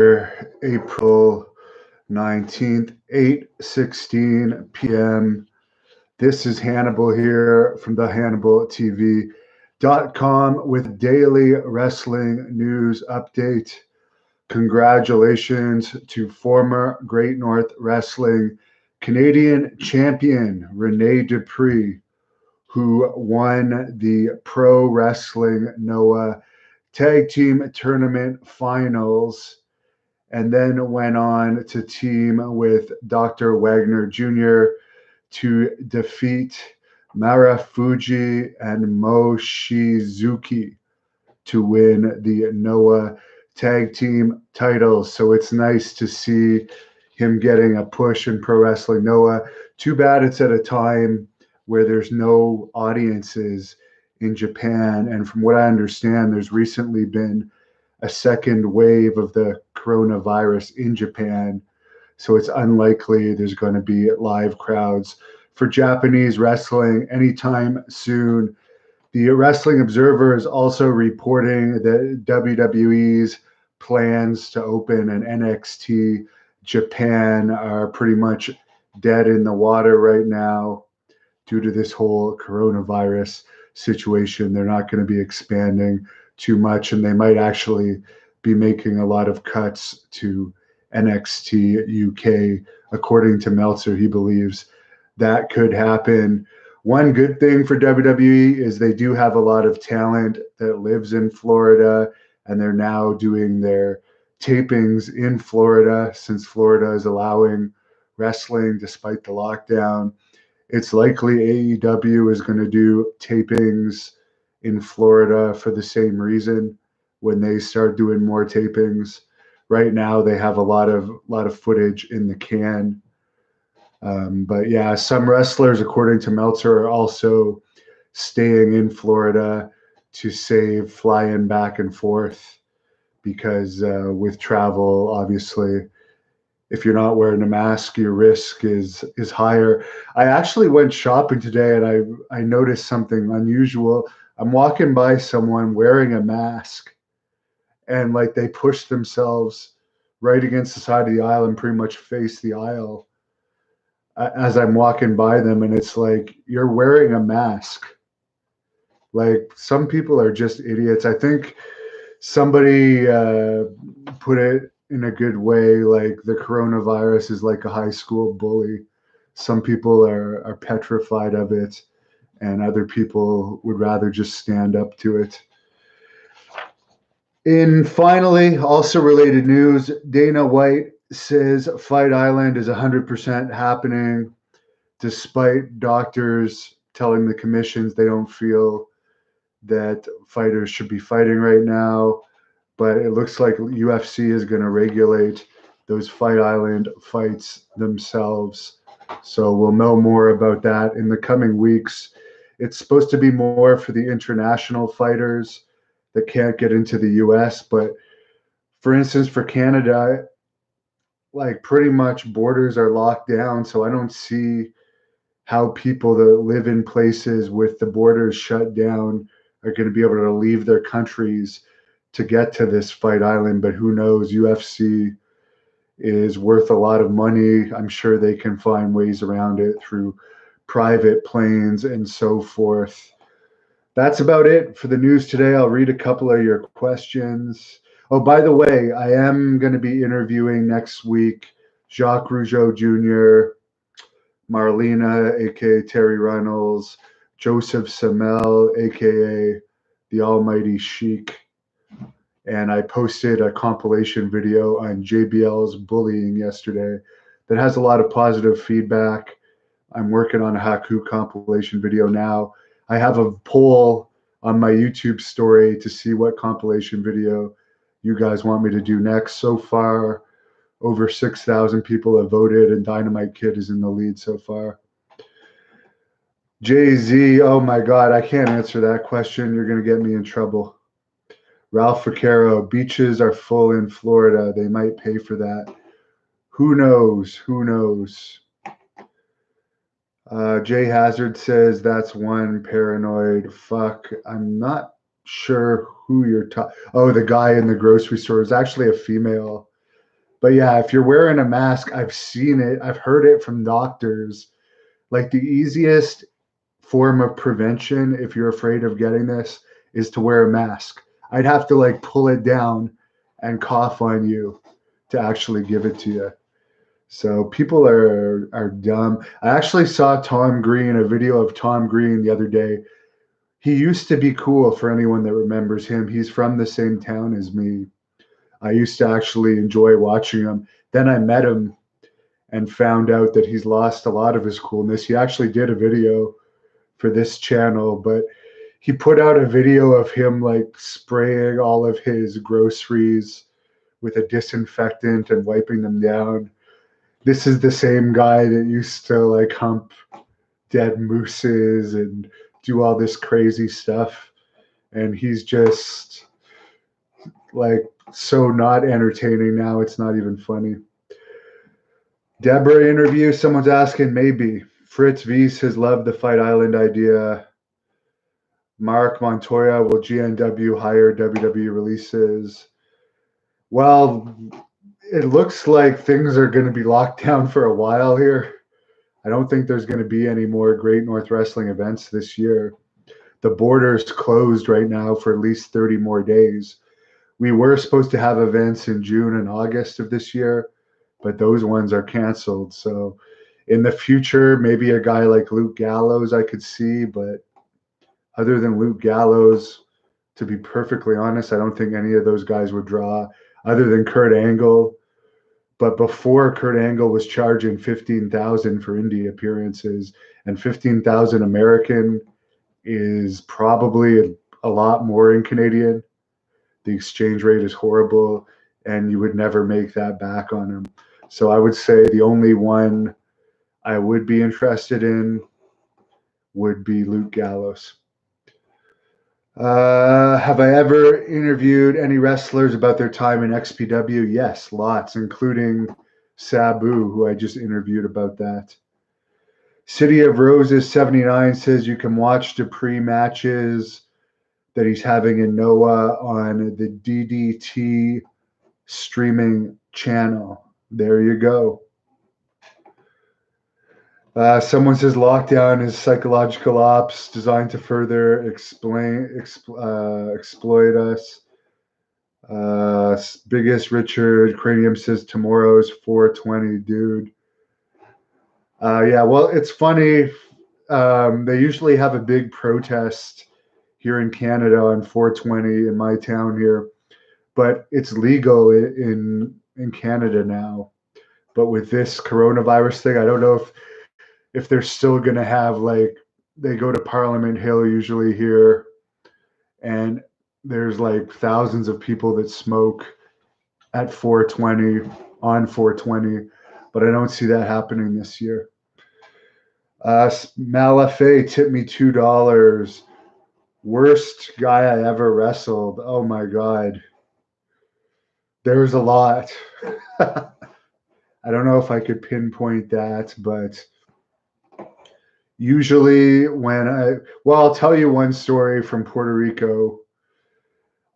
April 19th, 8:16 p.m. This is Hannibal here from the HannibalTV.com with daily wrestling news update. Congratulations to former Great North Wrestling Canadian champion Rene Dupree, who won the Pro Wrestling Noah Tag Team Tournament Finals and then went on to team with Dr. Wagner Jr. to defeat Marufuji and Mochizuki to win the Noah Tag Team titles. So it's nice to see him getting a push in Pro Wrestling Noah. Too bad it's at a time where there's no audiences in Japan. And from what I understand, there's recently been a second wave of the coronavirus in Japan. So it's unlikely there's going to be live crowds for Japanese wrestling anytime soon. The Wrestling Observer is also reporting that WWE's plans to open an NXT Japan are pretty much dead in the water right now due to this whole coronavirus situation. They're not going to be expanding too much, and they might actually be making a lot of cuts to NXT UK. According to Meltzer, he believes that could happen. One good thing for WWE is they do have a lot of talent that lives in Florida, and they're now doing their tapings in Florida since Florida is allowing wrestling despite the lockdown. It's likely AEW is going to do tapings in Florida for the same reason when they start doing more tapings. Right now, they have a lot of footage in the can. But yeah, some wrestlers, according to Meltzer, are also staying in Florida to save flying back and forth because with travel, obviously, if you're not wearing a mask, your risk is higher. I actually went shopping today and I noticed something unusual. I'm walking by someone wearing a mask and like they push themselves right against the side of the aisle and pretty much face the aisle as I'm walking by them. And it's like, you're wearing a mask. Like some people are just idiots. I think somebody put it in a good way, like the coronavirus is like a high school bully. Some people are petrified of it, and other people would rather just stand up to it. In finally, also related news, Dana White says Fight Island is 100% happening, despite doctors telling the commissions they don't feel that fighters should be fighting right now. But it looks like UFC is going to regulate those Fight Island fights themselves. So we'll know more about that in the coming weeks. It's supposed to be more for the international fighters that can't get into the US. But for instance, for Canada, like pretty much borders are locked down. So I don't see how people that live in places with the borders shut down are going to be able to leave their countries to get to this Fight Island. But who knows? UFC is worth a lot of money. I'm sure they can find ways around it through private planes and so forth. That's about it for the news today. I'll read a couple of your questions. Oh, by the way, I am going to be interviewing next week Jacques Rougeau Jr., Marlena, aka Terry Reynolds, Joseph Samel, aka the Almighty Sheik. And I posted a compilation video on JBL's bullying yesterday that has a lot of positive feedback. I'm working on a Haku compilation video now. I have a poll on my YouTube story to see what compilation video you guys want me to do next. So far, over 6,000 people have voted, and Dynamite Kid is in the lead so far. Jay-Z, oh my God, I can't answer that question. You're going to get me in trouble. Ralph Vaquero, beaches are full in Florida. They might pay for that. Who knows? Who knows? Jay Hazard says that's one paranoid fuck. I'm not sure who you're talking. Oh, the guy in the grocery store is actually a female. But yeah, if you're wearing a mask, I've seen it. I've heard it from doctors. Like the easiest form of prevention, if you're afraid of getting this, is to wear a mask. I'd have to like pull it down and cough on you to actually give it to you. So people are dumb. I actually saw Tom Green, a video of Tom Green the other day. He used to be cool for anyone that remembers him. He's from the same town as me. I used to actually enjoy watching him. Then I met him and found out that he's lost a lot of his coolness. He actually did a video for this channel, but he put out a video of him like spraying all of his groceries with a disinfectant and wiping them down. This is the same guy that used to like hump dead mooses and do all this crazy stuff. And he's just like so not entertaining now. It's not even funny. Deborah interview. Someone's asking, maybe. Fritz Weiss has loved the Fight Island idea. Mark Montoya, will GNW hire WWE releases? Well, it looks like things are going to be locked down for a while here. I don't think there's going to be any more Great North Wrestling events this year. The border's closed right now for at least 30 more days. We were supposed to have events in June and August of this year, but those ones are canceled. So in the future, maybe a guy like Luke Gallows I could see, but other than Luke Gallows, to be perfectly honest, I don't think any of those guys would draw, other than Kurt Angle. But before, Kurt Angle was charging $15,000 for indie appearances, and 15,000 American is probably a lot more in Canadian. The exchange rate is horrible, and you would never make that back on him. So I would say the only one I would be interested in would be Luke Gallows. Have I ever interviewed any wrestlers about their time in XPW? Yes, lots, including Sabu, who I just interviewed about that. City of Roses 79 says you can watch Dupree matches that he's having in Noah on the DDT streaming channel. There you go. Someone says lockdown is psychological ops designed to further exploit us. Biggest Richard Cranium says tomorrow's 420, dude. Yeah, well, it's funny. They usually have a big protest here in Canada on 420 in my town here, but it's legal in Canada now. But with this coronavirus thing, I don't know if they're still going to have, like, they go to Parliament Hill usually here, and there's like thousands of people that smoke at 420 on 420, but I don't see that happening this year. Malafe tipped me $2. Worst guy I ever wrestled. Oh my God. There's a lot. I don't know if I could pinpoint that, but usually I'll tell you one story from Puerto Rico.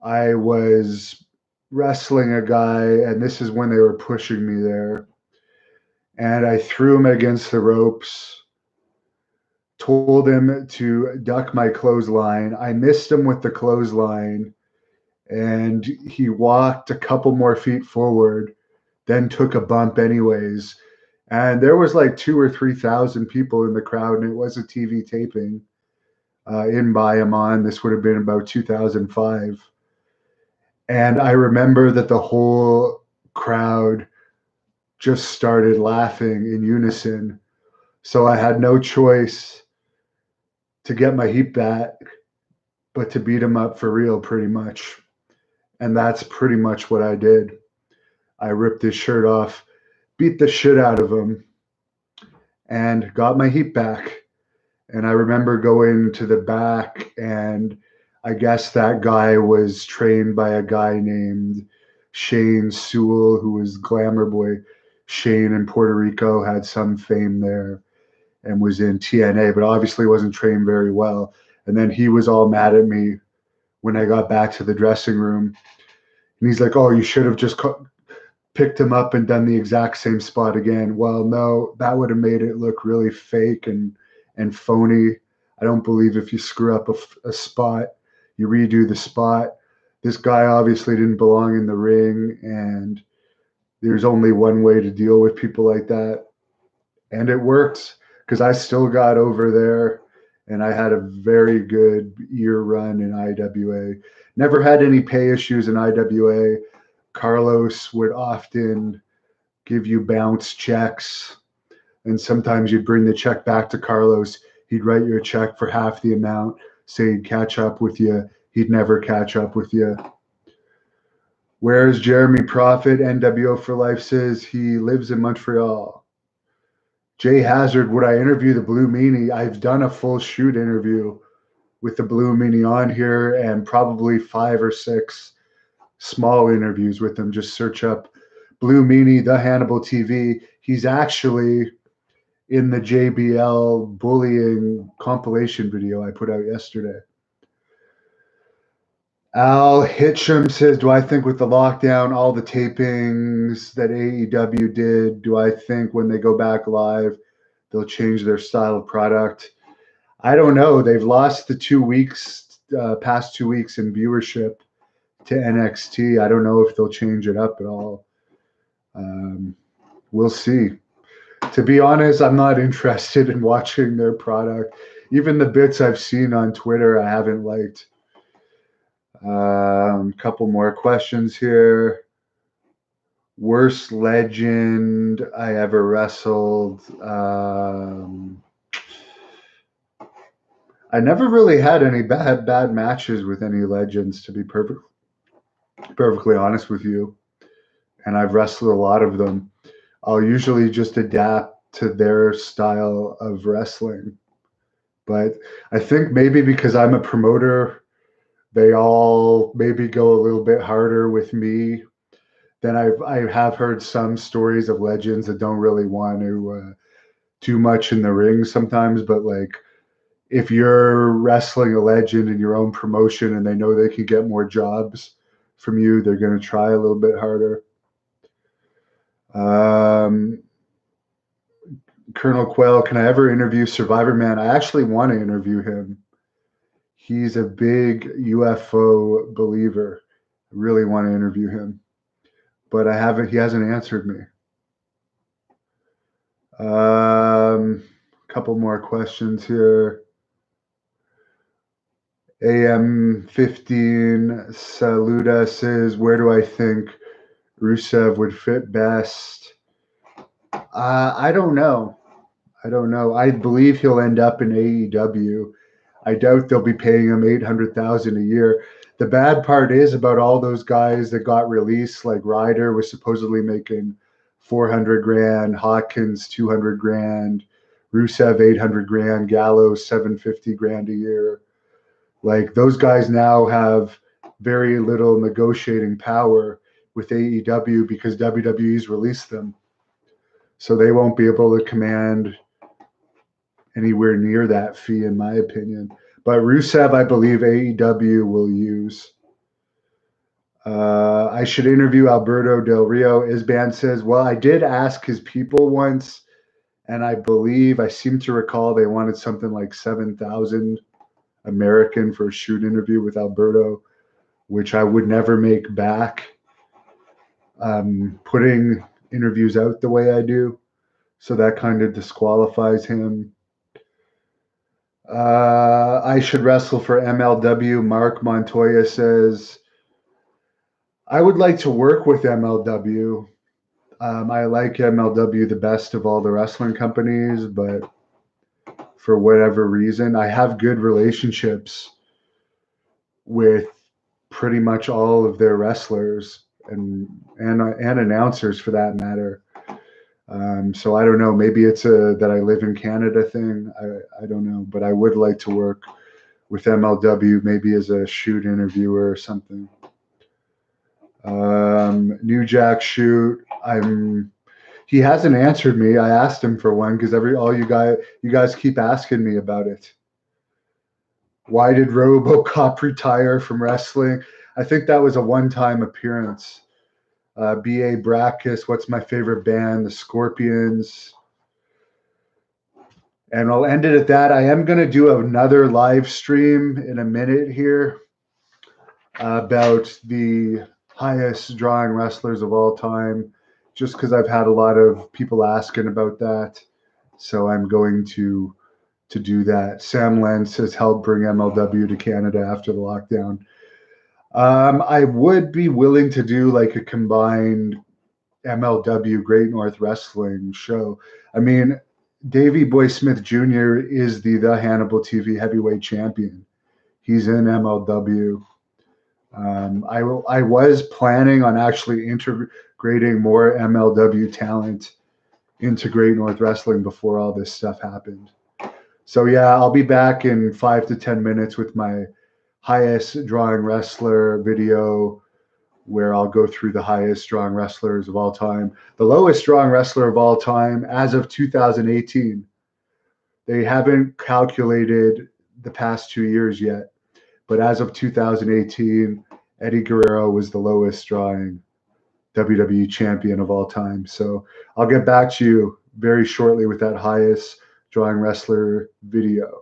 I was wrestling a guy, and this is when they were pushing me there, and I threw him against the ropes, told him to duck my clothesline. I missed him with the clothesline, and he walked a couple more feet forward, then took a bump anyways. And there was like 2,000 or 3,000 people in the crowd, and it was a TV taping in Bayamon. This would have been about 2005. And I remember that the whole crowd just started laughing in unison. So I had no choice to get my heat back, but to beat him up for real, pretty much. And that's pretty much what I did. I ripped his shirt off, beat the shit out of him, and got my heat back. And I remember going to the back, and I guess that guy was trained by a guy named Shane Sewell, who was Glamour Boy. Shane in Puerto Rico had some fame there and was in TNA, but obviously wasn't trained very well. And then he was all mad at me when I got back to the dressing room. And he's like, oh, you should have just picked him up and done the exact same spot again. Well, no, that would have made it look really fake and phony. I don't believe if you screw up a spot, you redo the spot. This guy obviously didn't belong in the ring, and there's only one way to deal with people like that. And it worked because I still got over there and I had a very good year run in IWA. Never had any pay issues in IWA. Carlos would often give you bounce checks, and sometimes you'd bring the check back to Carlos. He'd write you a check for half the amount, say he'd catch up with you. He'd never catch up with you. Where's Jeremy Prophet? NWO for Life says he lives in Montreal. Jay Hazard, would I interview the Blue Meanie? I've done a full shoot interview with the Blue Meanie on here, and probably 5 or 6 small interviews with him. Just search up Blue Meanie, the Hannibal TV. He's actually in the JBL bullying compilation video I put out yesterday. Al Hitchum says, do I think with the lockdown, all the tapings that AEW did, do I think when they go back live, they'll change their style of product? I don't know. They've lost the 2 weeks, past 2 weeks in viewership to NXT. I don't know if they'll change it up at all. We'll see. To be honest, I'm not interested in watching their product. Even the bits I've seen on Twitter, I haven't liked. Couple more questions here. Worst legend I ever wrestled. I never really had any bad matches with any legends, to be perfectly honest with you. And I've wrestled a lot of them. I'll usually just adapt to their style of wrestling. But I think maybe because I'm a promoter, they all maybe go a little bit harder with me. Then I have heard some stories of legends that don't really want to do much in the ring sometimes. But like, if you're wrestling a legend in your own promotion and they know they can get more jobs from you, they're going to try a little bit harder. Colonel Quayle, can I ever interview Survivor Man? I actually want to interview him. He's a big UFO believer. I really want to interview him, but he hasn't answered me. Couple more questions here. AM15 Saluda says, where do I think Rusev would fit best? I don't know. I believe he'll end up in AEW. I doubt they'll be paying him $800,000 a year. The bad part is about all those guys that got released, like Ryder was supposedly making $400,000, Hawkins $200,000, Rusev $800,000, Gallows $750,000 a year. Like, those guys now have very little negotiating power with AEW because WWE's released them. So they won't be able to command anywhere near that fee, in my opinion. But Rusev, I believe AEW will use. I should interview Alberto Del Rio. Isban says, well, I did ask his people once, and I seem to recall they wanted something like 7,000 American for a shoot interview with Alberto, which I would never make back putting interviews out the way I do. So that kind of disqualifies him. I should wrestle for MLW. Mark Montoya says, I would like to work with MLW. I like MLW the best of all the wrestling companies, but for whatever reason, I have good relationships with pretty much all of their wrestlers and announcers for that matter. So I don't know. Maybe it's that I live in Canada thing. I don't know. But I would like to work with MLW, maybe as a shoot interviewer or something. New Jack shoot. He hasn't answered me. I asked him for one because you guys keep asking me about it. Why did RoboCop retire from wrestling? I think that was a one-time appearance. B.A. Brackus, what's my favorite band? The Scorpions. And I'll end it at that. I am going to do another live stream in a minute here about the highest drawing wrestlers of all time, just because I've had a lot of people asking about that. So I'm going to do that. Sam Lentz has helped bring MLW to Canada after the lockdown. I would be willing to do like a combined MLW Great North Wrestling show. I mean, Davey Boy Smith Jr. is the Hannibal TV heavyweight champion. He's in MLW. I was planning on actually integrating more MLW talent into Great North Wrestling before all this stuff happened. So yeah, I'll be back in 5 to 10 minutes with my highest drawing wrestler video, where I'll go through the highest drawing wrestlers of all time. The lowest drawing wrestler of all time as of 2018. They haven't calculated the past 2 years yet, but as of 2018, Eddie Guerrero was the lowest drawing WWE champion of all time. So I'll get back to you very shortly with that highest drawing wrestler video.